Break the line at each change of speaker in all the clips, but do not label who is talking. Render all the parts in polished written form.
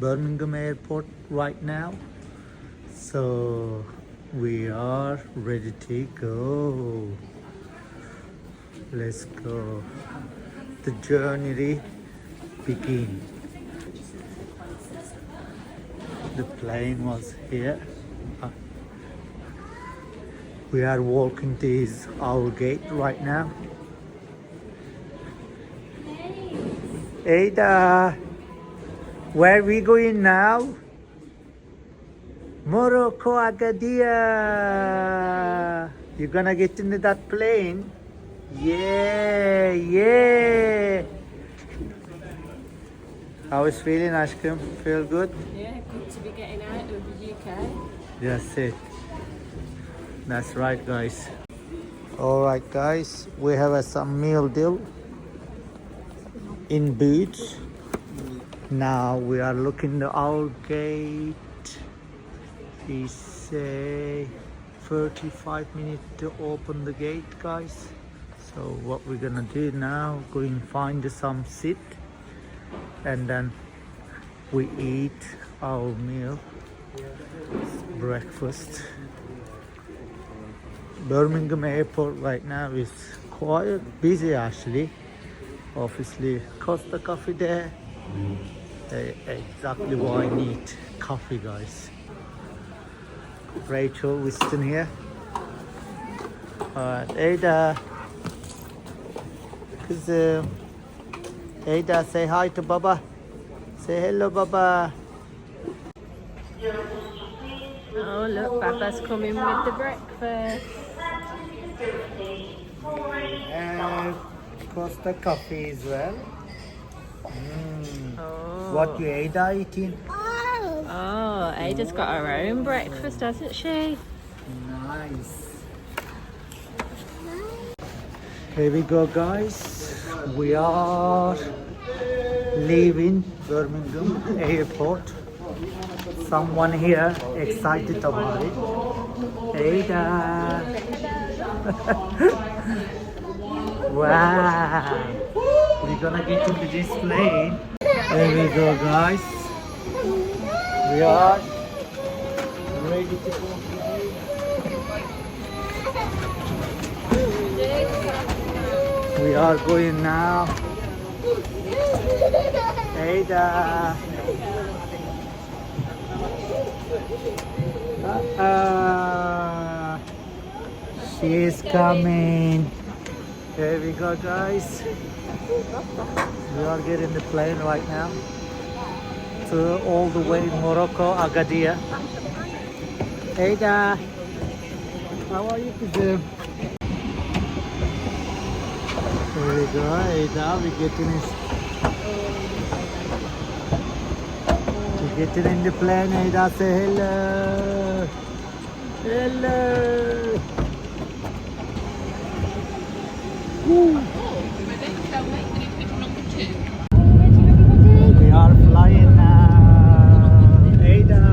Birmingham Airport right now. So we are ready to go. Let's go. The journey begin. The plane was here. We are walking to our gate right now. Ada, where we going now? Morocco, Agadir. You gonna get into that plane? Yeah. How is feeling, Ashkim? Feel good?
Yeah, good to be getting out of the UK.
That's it. That's right, guys. Alright, guys. We have some meal deal in Boots. Now we are looking at our gate. We say 35 minutes to open the gate, guys. So what we're gonna do now, going find some seat and then we eat our meal, breakfast. Birmingham Airport right now is quite busy actually. Obviously Costa Coffee there. Exactly what I need, coffee, guys. Rachel Winston here. Alright, Ada. Ada, say hi to Baba. Say hello, Baba.
Oh look, Baba's coming with the breakfast.
And Costa Coffee as well.
Oh.
What you Ada eating?
Oh, Ada's got her own breakfast, hasn't she?
Nice. Here we go, guys. We are leaving Birmingham Airport. Someone here excited about it. Ada. Wow. We're gonna get into this plane. There we go, guys. We are ready to go. We are going now. Ada. She is coming. There we go, guys. We are getting the plane right now to all the way Morocco, Agadir. Ada, how are you today? There we go, Ada. We're getting in the plane. Ada, say hello. Hello. Woo. We are flying now. Ada.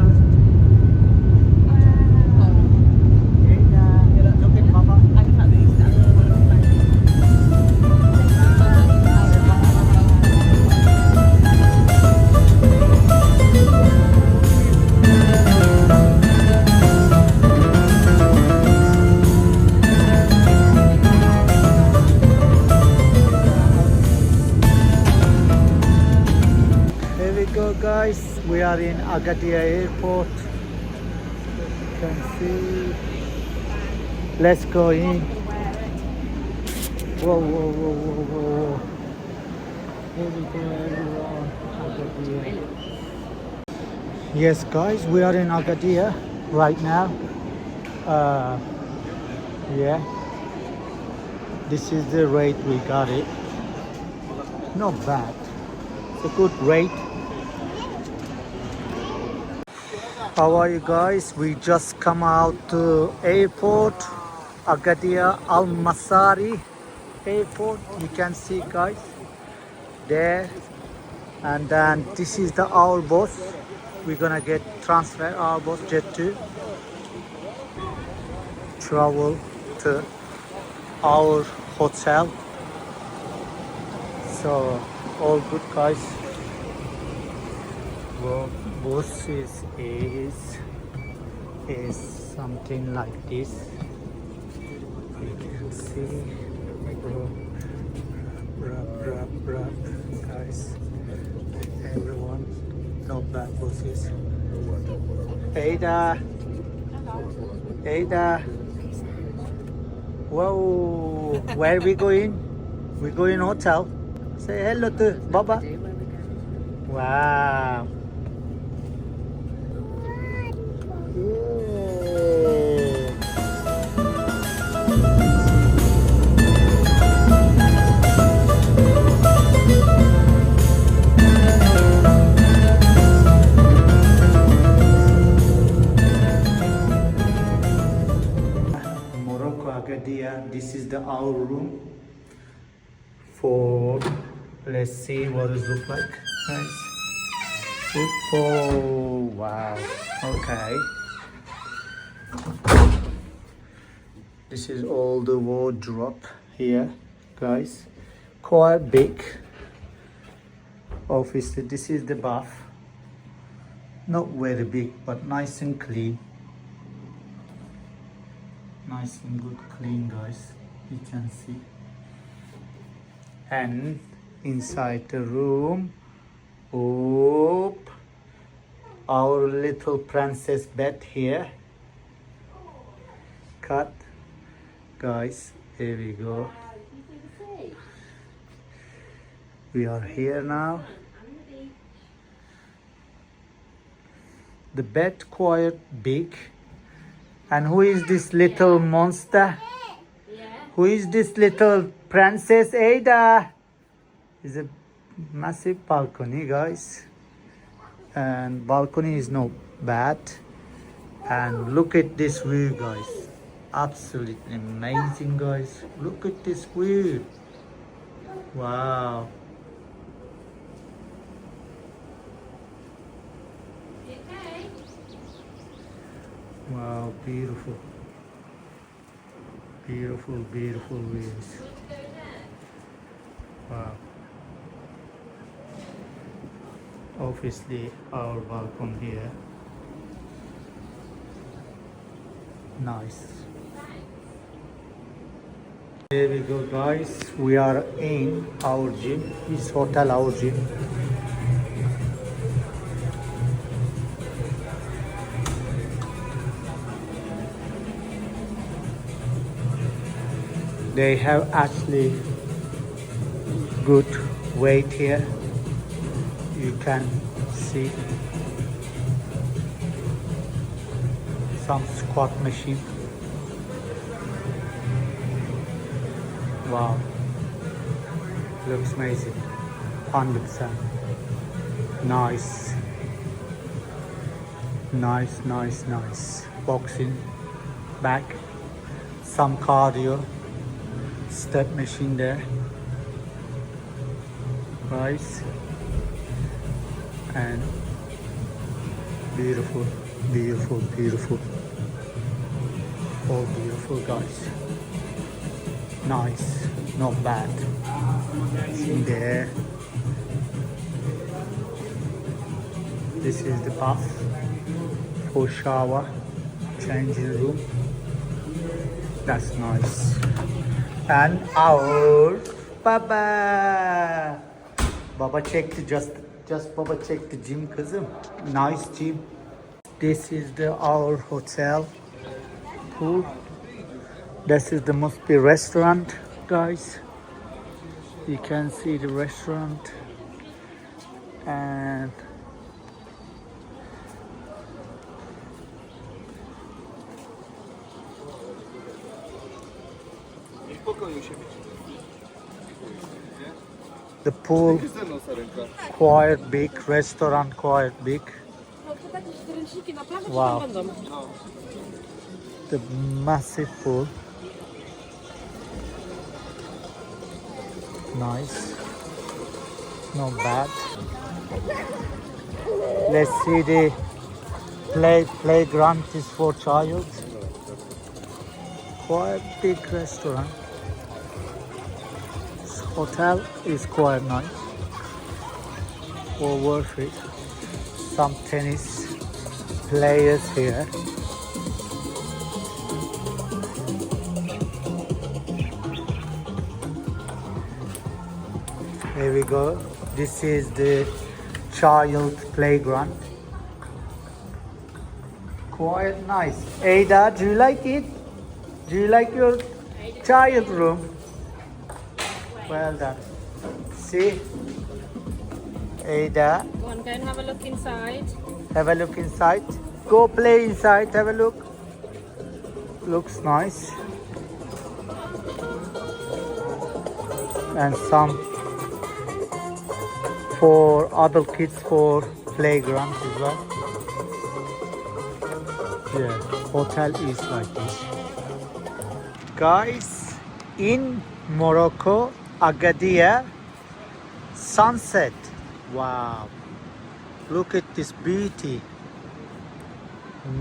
Look at Papa. Guys, we are in Agadir Airport. You can see. Let's go in. Whoa. Here we go, everyone. Agadir. Yes, guys, we are in Agadir right now. Yeah. This is the rate we got it. Not bad. It's a good rate. How are you guys? We just come out to airport, Agadir Al Masari Airport. You can see, guys, there. And then this is our bus. We're gonna get transfer our bus jet to travel to our hotel. So all good, guys. Well, buses is something like this. You can see, rub, guys. Everyone, not bad buses. Ada, whoa, where are we going? We're going hotel. Say hello to Baba. Wow. Morocco, Agadir. This is our room for. Let's see what it looks like, guys. Oh, wow. Okay. This is all the wardrobe here, guys. Quite big. Obviously, this is the bath. Not very big, but nice and clean. Nice and good clean, guys. You can see. And inside the room, our little princess bed here. Cut, guys. Here we go. We are here now. The bed quite big. And who is this little monster? Who is this little Princess Ada? It's a massive balcony, guys. And balcony is not bad. And look at this view, guys. Absolutely amazing, guys. Look at this view. Wow. Wow, beautiful. Beautiful, beautiful views. Wow. Obviously, our balcony here. Nice. Here we go, guys. We are in our gym. This hotel, our gym. They have actually good weight here. You can see some squat machine. Wow, looks amazing. 100%. Nice. Nice. Boxing back. Some cardio. Step machine there, guys, and beautiful, all beautiful, guys. Nice, not bad. See there. This is the bath for shower, changing room. That's nice. And our Baba. Baba checked just Baba checked the gym, kızım. Nice gym. This is our hotel pool. This is the must be restaurant, guys. You can see the restaurant and the pool quite big, restaurant quite big. Wow, the massive pool. Nice, not bad. Let's see the playground is for child. Quite big restaurant. This hotel is quite nice. Or worth it. some tennis players here. Here we go. This is the child playground. Quite nice. Ada, do you like it? Do you like your child room? Well done. See? Ada,
Go on, go and have a look inside.
have a look inside. Go play inside, have a look. Looks nice. And some for adult kids for playgrounds as well. Yeah, hotel is like this. Guys, in Morocco, Agadir, sunset. Wow. Look at this beauty.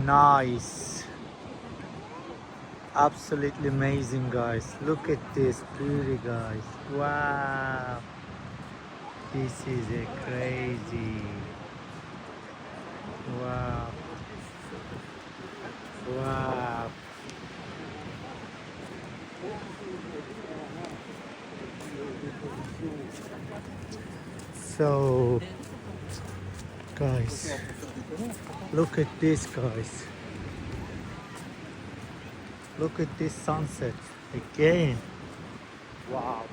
Nice. Absolutely amazing, guys. Look at this beauty, guys. Wow. This is a crazy. Wow. Wow. So, guys, look at this, guys. Look at this sunset again. Wow.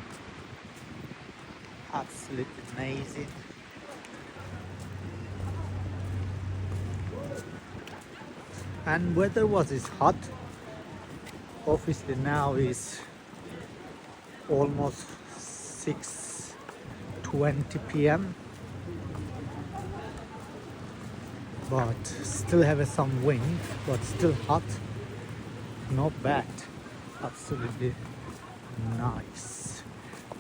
Absolutely amazing. And weather was hot. Obviously now is almost 6:20 p.m. But still have some wind, but still hot. Not bad. Absolutely nice.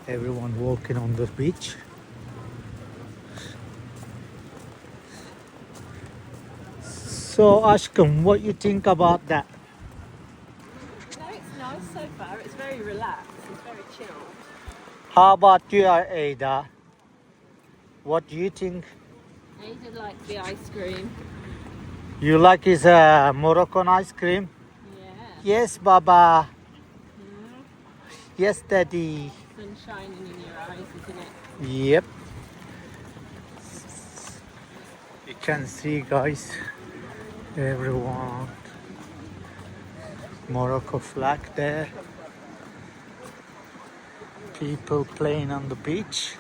Everyone walking on the beach. So Ashkan, what you think about that?
No, it's nice so far. It's very relaxed. It's very chilled.
How about you, Ada? What do you think?
Ada likes the ice cream.
You like his Moroccan ice cream?
Yeah.
Yes, Baba.
Mm.
Yes, Daddy.
Sun shining in your eyes, isn't it?
Yep. You can see, guys, everyone. Morocco flag there. People playing on the beach.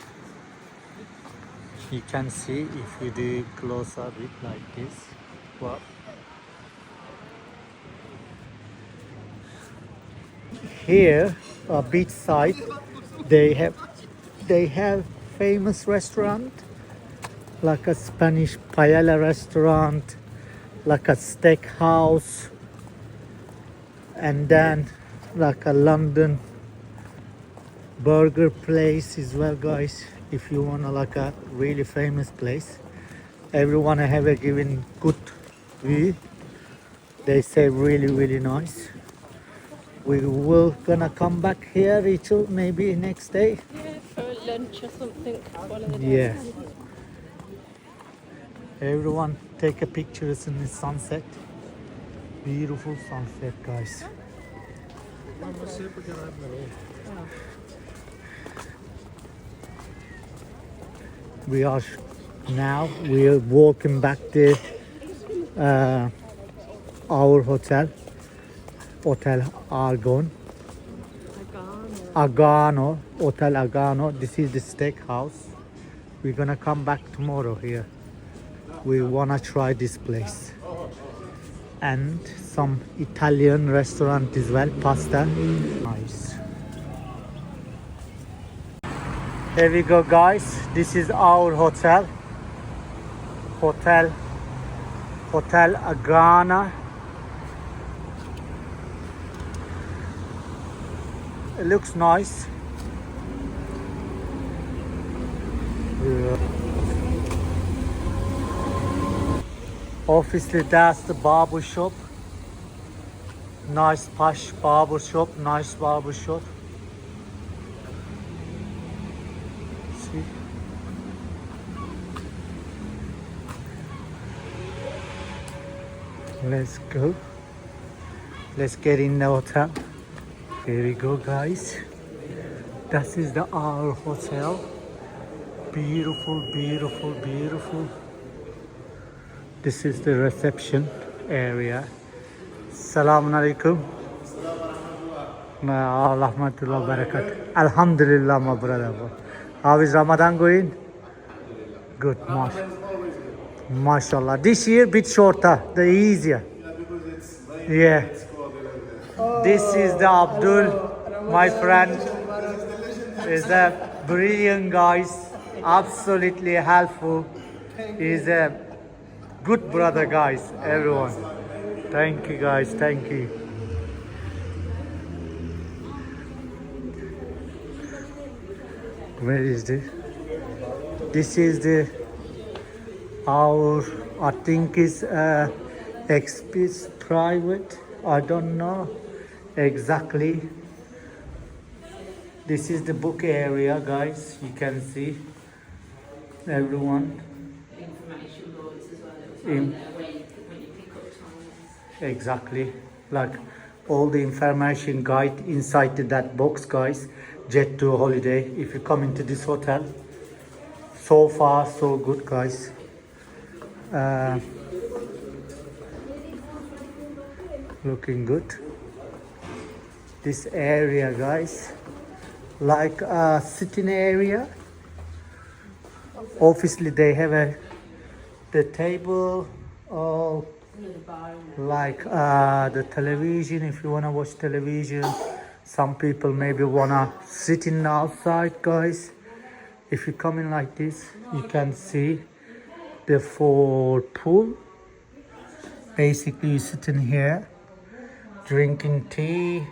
You can see if you do close up it like this. Well, here, beach side, they have famous restaurant like a Spanish paella restaurant, like a steakhouse, and then like a London burger place as well, guys. If you want like a really famous place, everyone have a given good view. They say really nice. We will gonna come back here, Rachel, maybe next day.
Yeah, for lunch or something. One of the days.
Yeah. Everyone take a pictures in the sunset. Beautiful sunset, guys. We are walking back to our hotel Argon. Agano, Hotel Agano. This is the steakhouse. We're gonna come back tomorrow here. We wanna try this place. And some Italian restaurant as well, pasta. Nice. Here we go, guys. This is our hotel. Hotel Argana. It looks nice. Yeah. Obviously, that's the barber shop. Nice posh barber shop. Nice barber shop. See? Let's go. Let's get in the hotel. Here we go, guys. This is our hotel. Beautiful, beautiful, beautiful. This is the reception area. Assalamu alaikum. Rahmatullah barakat. Alhamdulillah, my brother. How is Ramadan going? Good, mashallah. This year bit shorter, the easier. Yeah. This is the Abdul, my friend. Is a brilliant guys, absolutely helpful. He's a good brother, guys. Everyone. Thank you, guys. Thank you. Where is this? This is the our, I think is express private. I don't know exactly. This is the book area, guys. You can see everyone.
Information boards as well. When you pick up times.
Exactly, like all the information guide inside that box, guys. Jet to holiday. If you come into this hotel, so far so good, guys. Looking good. This area, guys, like a sitting area. Obviously, they have the table, all like the television. If you wanna watch television, some people maybe wanna sit in outside, guys. If you come in like this, you can see the full pool. Basically, you sit in here, drinking tea,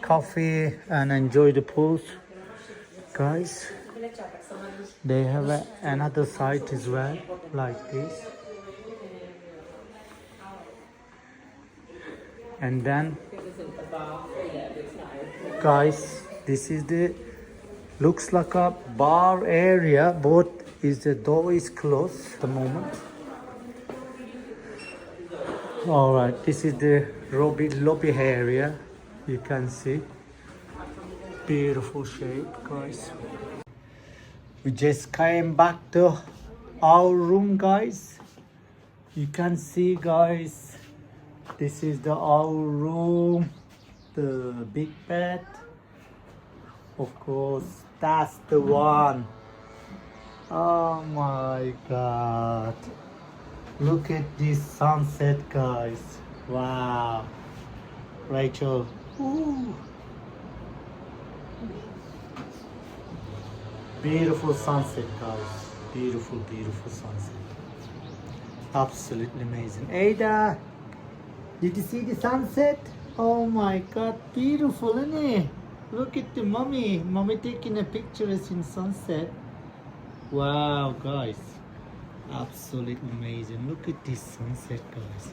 coffee, and enjoy the pools, guys. They have another side as well, like this. And then, guys, this is the looks like a bar area, but the door is closed at the moment. All right, this is the lobby area. You can see beautiful shape, guys. We just came back to our room, guys. You can see, guys, this is our room, the big bed. Of course, that's the one. Oh my God. Look at this sunset, guys. Wow. Rachel. Ooh. Beautiful sunset, guys. Beautiful, beautiful sunset. Absolutely amazing. Ada, did you see the sunset? Oh my God, beautiful, isn't it? Look at the mommy. Mommy taking a picture in sunset. Wow, guys. Absolutely amazing. Look at this sunset, guys.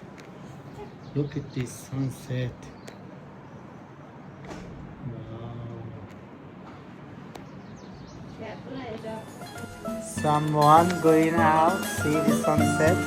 Look at this sunset. Wow. Someone going out, see the sunset.